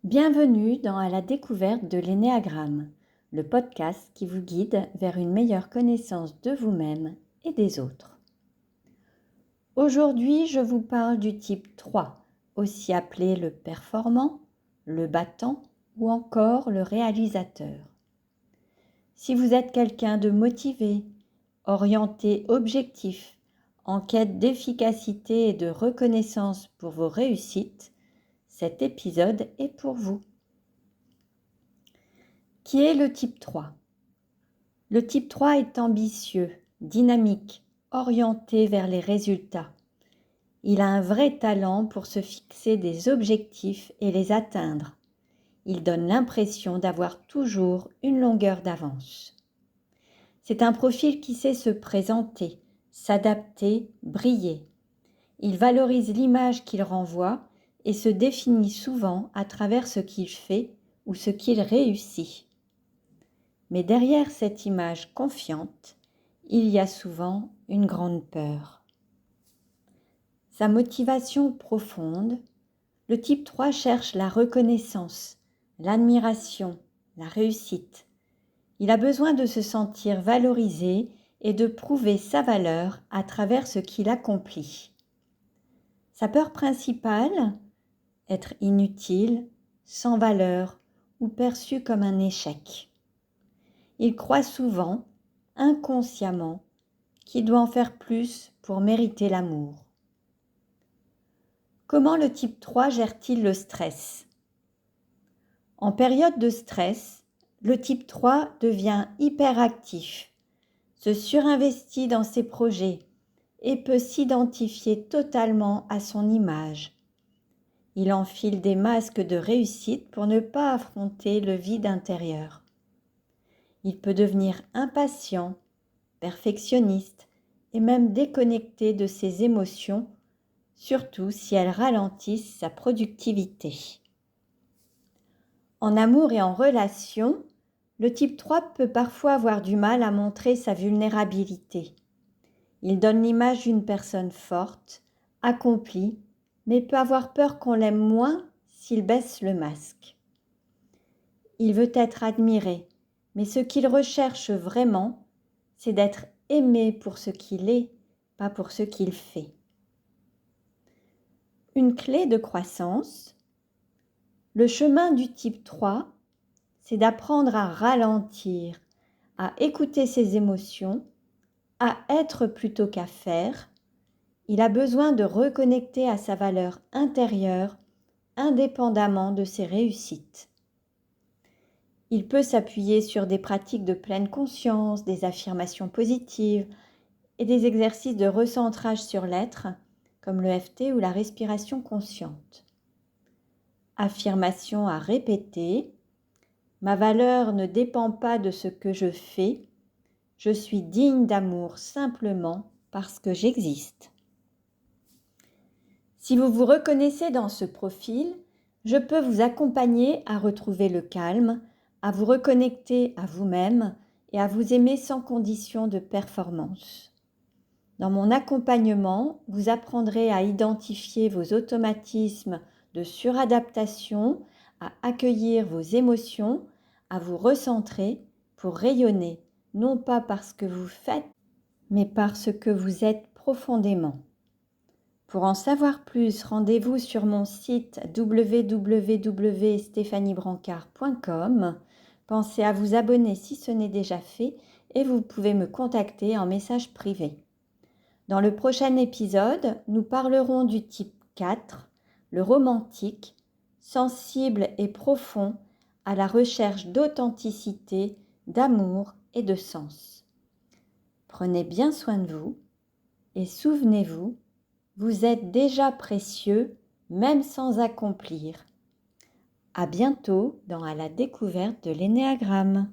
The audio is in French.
Bienvenue dans À la découverte de l'énéagramme, le podcast qui vous guide vers une meilleure connaissance de vous-même et des autres. Aujourd'hui, je vous parle du type 3, aussi appelé le performant, le battant ou encore le réalisateur. Si vous êtes quelqu'un de motivé, orienté objectif, en quête d'efficacité et de reconnaissance pour vos réussites, cet épisode est pour vous. Qui est le type 3 ? Le type 3 est ambitieux, dynamique, orienté vers les résultats. Il a un vrai talent pour se fixer des objectifs et les atteindre. Il donne l'impression d'avoir toujours une longueur d'avance. C'est un profil qui sait se présenter, s'adapter, briller. Il valorise l'image qu'il renvoie et se définit souvent à travers ce qu'il fait ou ce qu'il réussit. Mais derrière cette image confiante, il y a souvent une grande peur. Sa motivation profonde, le type 3 cherche la reconnaissance, l'admiration, la réussite. Il a besoin de se sentir valorisé et de prouver sa valeur à travers ce qu'il accomplit. Sa peur principale, être inutile, sans valeur ou perçu comme un échec. Il croit souvent, inconsciemment, qu'il doit en faire plus pour mériter l'amour. Comment le type 3 gère-t-il le stress ? En période de stress, le type 3 devient hyperactif, se surinvestit dans ses projets et peut s'identifier totalement à son image. Il enfile des masques de réussite pour ne pas affronter le vide intérieur. Il peut devenir impatient, perfectionniste et même déconnecté de ses émotions, surtout si elles ralentissent sa productivité. En amour et en relation, le type 3 peut parfois avoir du mal à montrer sa vulnérabilité. Il donne l'image d'une personne forte, accomplie, mais peut avoir peur qu'on l'aime moins s'il baisse le masque. Il veut être admiré, mais ce qu'il recherche vraiment, c'est d'être aimé pour ce qu'il est, pas pour ce qu'il fait. Une clé de croissance. Le chemin du type 3, c'est d'apprendre à ralentir, à écouter ses émotions, à être plutôt qu'à faire. Il a besoin de reconnecter à sa valeur intérieure, indépendamment de ses réussites. Il peut s'appuyer sur des pratiques de pleine conscience, des affirmations positives et des exercices de recentrage sur l'être, comme le FT ou la respiration consciente. Affirmation à répéter. Ma valeur ne dépend pas de ce que je fais. Je suis digne d'amour simplement parce que j'existe. Si vous vous reconnaissez dans ce profil, je peux vous accompagner à retrouver le calme, à vous reconnecter à vous-même et à vous aimer sans condition de performance. Dans mon accompagnement, vous apprendrez à identifier vos automatismes de suradaptation, à accueillir vos émotions, à vous recentrer pour rayonner, non pas parce que vous faites, mais parce que vous êtes profondément. Pour en savoir plus, rendez-vous sur mon site www.stéphaniebrancard.com. Pensez à vous abonner si ce n'est déjà fait et vous pouvez me contacter en message privé. Dans le prochain épisode, nous parlerons du type 4, le romantique, sensible et profond à la recherche d'authenticité, d'amour et de sens. Prenez bien soin de vous et souvenez-vous, vous êtes déjà précieux, même sans accomplir. À bientôt dans À la découverte de l'énéagramme.